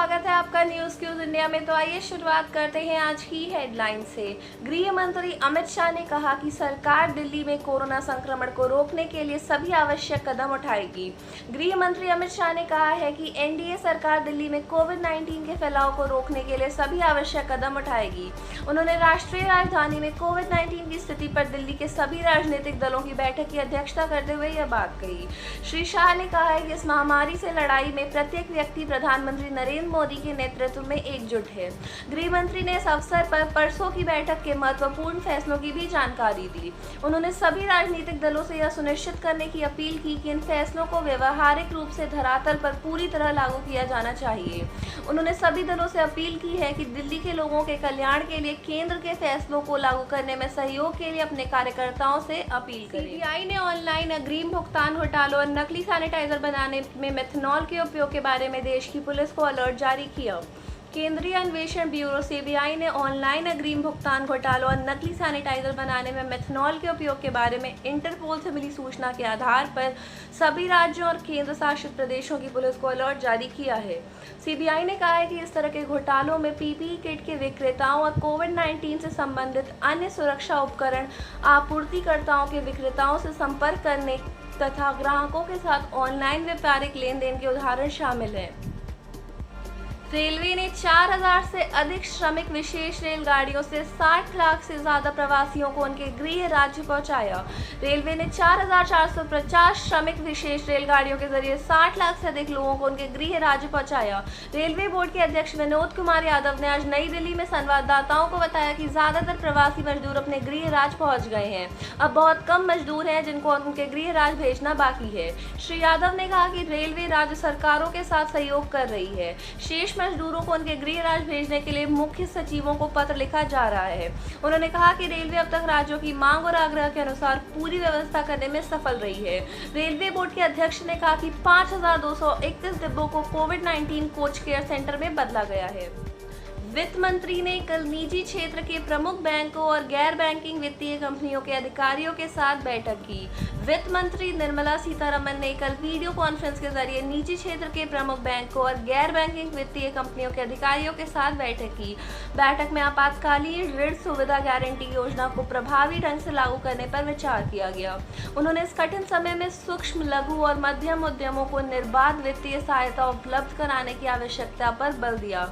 स्वागत है आपका न्यूज़ क्यूज इंडिया में। तो आइए शुरुआत करते हैं आज की हेडलाइन से। गृह मंत्री अमित शाह ने कहा कि सरकार दिल्ली में कोरोना संक्रमण को रोकने के लिए सभी आवश्यक कदम उठाएगी। गृह मंत्री अमित शाह ने कहा है कि एनडीए सरकार दिल्ली में कोविड-19 के फैलाव को रोकने के लिए सभी आवश्यक कदम उठाएगी। उन्होंने राष्ट्रीय राजधानी में कोविड-19 की स्थिति पर दिल्ली के सभी राजनीतिक दलों की बैठक की अध्यक्षता करते हुए यह बात कही। श्री शाह ने कहा है कि इस महामारी से लड़ाई में प्रत्येक व्यक्ति प्रधानमंत्री नरेंद्र मोदी के नेतृत्व में एकजुट है। गृह मंत्री ने इस अवसर पर परसों की बैठक के महत्वपूर्ण फैसलों की भी जानकारी दी। उन्होंने सभी राजनीतिक दलों से यह सुनिश्चित करने की अपील की कि इन फैसलों को व्यवहारिक रूप से धरातल पर पूरी तरह लागू किया जाना चाहिए। उन्होंने सभी दलों से अपील की है कि दिल्ली के लोगों के कल्याण के लिए केंद्र के फैसलों को लागू करने में सहयोग के लिए अपने कार्यकर्ताओं से अपील करें। सीबीआई ने ऑनलाइन अग्रिम भुगतान घोटालों और नकली सैनिटाइजर बनाने में मेथनॉल के उपयोग के बारे में देश की पुलिस को अलर्ट जारी किया। केंद्रीय अन्वेषण ब्यूरो सीबीआई ने ऑनलाइन अग्रिम भुगतान घोटालों और नकली सैनिटाइजर बनाने में मेथनॉल के उपयोग के बारे में इंटरपोल से मिली सूचना के आधार पर सभी राज्यों और केंद्र शासित प्रदेशों की पुलिस को अलर्ट जारी किया है। सीबीआई ने कहा है कि इस तरह के घोटालों में पीपीई किट के विक्रेताओं और कोविड-19 से संबंधित अन्य सुरक्षा उपकरण आपूर्तिकर्ताओं के विक्रेताओं से संपर्क करने तथा ग्राहकों के साथ ऑनलाइन व्यापारिक लेन देन के उदाहरण शामिल हैं। रेलवे ने 4000 से अधिक श्रमिक विशेष रेलगाड़ियों से 60 लाख से ज्यादा प्रवासियों को उनके गृह राज्य पहुंचाया। रेलवे ने 4450 श्रमिक विशेष रेलगाड़ियों के जरिए 60 लाख से अधिक लोगों को उनके गृह राज्य पहुंचाया। रेलवे बोर्ड के अध्यक्ष विनोद कुमार यादव ने आज नई दिल्ली में संवाददाताओं को बताया कि ज्यादातर प्रवासी मजदूर अपने गृह राज्य पहुंच गए हैं। अब बहुत कम मजदूर हैं जिनको उनके गृह राज्य भेजना बाकी है। श्री यादव ने कहा कि रेलवे राज्य सरकारों के साथ सहयोग कर रही है। शेष मजदूरों को उनके गृह राज्य भेजने के लिए मुख्य सचिवों को पत्र लिखा जा रहा है। उन्होंने कहा कि रेलवे अब तक राज्यों की मांग और आग्रह के अनुसार पूरी व्यवस्था करने में सफल रही है। रेलवे बोर्ड के अध्यक्ष ने कहा कि 5231 डिब्बों को कोविड-19 कोच केयर सेंटर में बदला गया है। वित्त मंत्री ने कल निजी क्षेत्र के प्रमुख बैंकों और गैर बैंकिंग वित्तीय कंपनियों के अधिकारियों के साथ बैठक की। वित्त मंत्री निर्मला सीतारमण ने कल वीडियो कॉन्फ्रेंस के जरिए निजी क्षेत्र के प्रमुख बैंकों और गैर बैंकिंग वित्तीय कंपनियों के अधिकारियों के साथ बैठक की। बैठक में आपातकालीन ऋण सुविधा गारंटी योजना को प्रभावी ढंग से लागू करने पर विचार किया गया। उन्होंने इस कठिन समय में सूक्ष्म, लघु और मध्यम उद्यमों को निर्बाध वित्तीय सहायता उपलब्ध कराने की आवश्यकता पर बल दिया।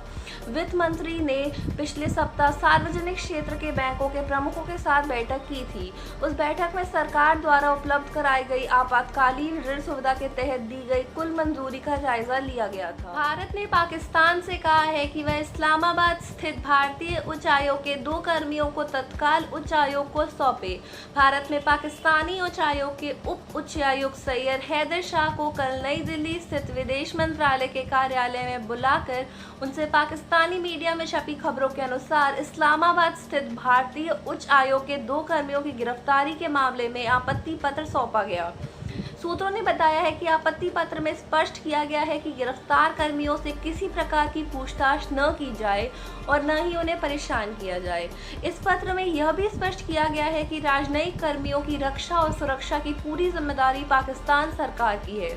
वित्त मंत्री ने पिछले सप्ताह सार्वजनिक क्षेत्र के बैंकों के प्रमुखों के साथ बैठक की थी। उस बैठक में सरकार द्वारा उपलब्ध कराई गई आपातकालीन ऋण सुविधा के तहत दी गई कुल मंजूरी का जायजा लिया गया था। भारत ने पाकिस्तान से कहा है कि वह इस्लामाबाद स्थित भारतीय उच्चायोग के 2 कर्मियों को तत्काल उच्चायोग को सौंपे। भारत ने पाकिस्तानी उच्चायोग के उप उच्चायुक्त सैयद हैदर शाह को कल नई दिल्ली स्थित विदेश मंत्रालय के कार्यालय में बुलाकर उनसे पाकिस्तानी मीडिया में छपी खबरों के अनुसार इस्लामाबाद स्थित भारतीय उच्च आयोग के 2 कर्मियों की गिरफ्तारी के मामले में आपत्ति पत्र सौंपा गया। सूत्रों ने बताया है कि आपत्ति पत्र में स्पष्ट किया गया है कि गिरफ्तार कर्मियों से किसी प्रकार की पूछताछ न की जाए और न ही उन्हें परेशान किया जाए। इस पत्र में यह भी स्पष्ट किया गया है कि राजनयिक कर्मियों की रक्षा और सुरक्षा की पूरी जिम्मेदारी पाकिस्तान सरकार की है।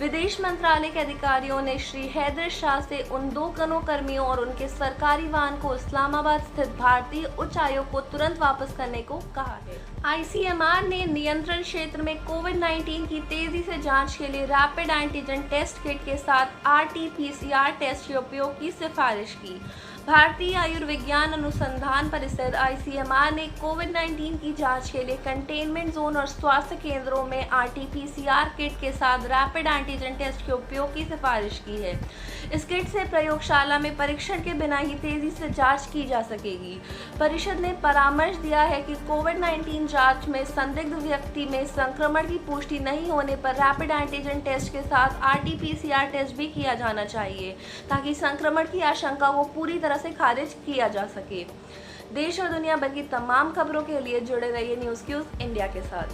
विदेश मंत्रालय के अधिकारियों ने श्री हैदर शाह से उन 2 कर्मियों और उनके सरकारी वाहन को इस्लामाबाद स्थित भारतीय उच्च आयोग को तुरंत वापस करने को कहा है। आईसीएमआर ने नियंत्रण क्षेत्र में कोविड-19 की तेजी से जांच के लिए रैपिड एंटीजन टेस्ट किट के साथ RT-PCR टेस्ट के उपयोग की सिफारिश की। भारतीय आयुर्विज्ञान अनुसंधान परिषद आईसीएमआर ने कोविड-19 की जांच के लिए कंटेनमेंट जोन और स्वास्थ्य केंद्रों में RT-PCR किट के साथ रैपिड एंटीजन टेस्ट के उपयोग की सिफारिश की है। इस किट से प्रयोगशाला में परीक्षण के बिना ही तेजी से जांच की जा सकेगी। परिषद ने परामर्श दिया है कि कोविड-19 जांच में संदिग्ध व्यक्ति में संक्रमण की पुष्टि नहीं होने पर रैपिड एंटीजन टेस्ट के साथ RT-PCR टेस्ट भी किया जाना चाहिए ताकि संक्रमण की आशंका को पूरी तरह से खारिज किया जा सके। देश और दुनिया भर की तमाम खबरों के लिए जुड़े रहिए न्यूज़ क्यूज इंडिया के साथ।